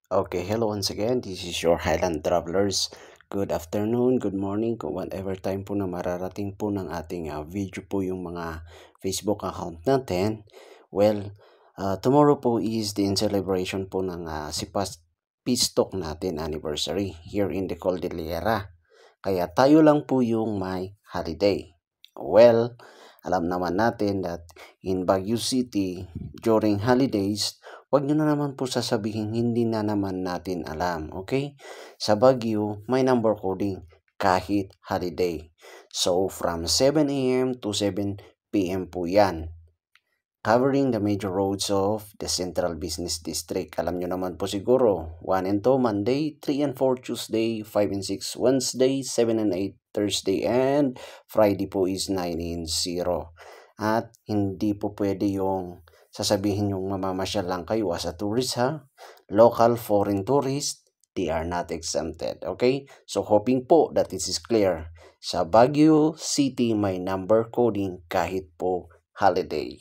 Okay, hello once again. This is your Highland Travelers. Good afternoon, good morning, kung whatever time po na mararating po ng ating video po yung mga Facebook account natin. Well, tomorrow po is the celebration po ng Sipas Pistok natin anniversary here in the Cordillera. Kaya tayo lang po yung may holiday. Well, alam naman natin that in Baguio City, during holidays, wag nyo na naman po sasabihin hindi na naman natin alam, okay? Sa Baguio, may number coding kahit holiday. So, from 7 a.m. to 7 p.m. po yan, covering the major roads of the Central Business District. Alam nyo naman po siguro, 1 and 2 Monday, 3 and 4 Tuesday, 5 and 6 Wednesday, 7 and 8 Thursday, and Friday po is 9 and 0. At hindi po pwede yung sasabihin yung mamamasyal lang kayo as a tourist ha. Local foreign tourists, they are not exempted. Okay? So hoping po that this is clear. Sa Baguio City may number coding kahit po holiday.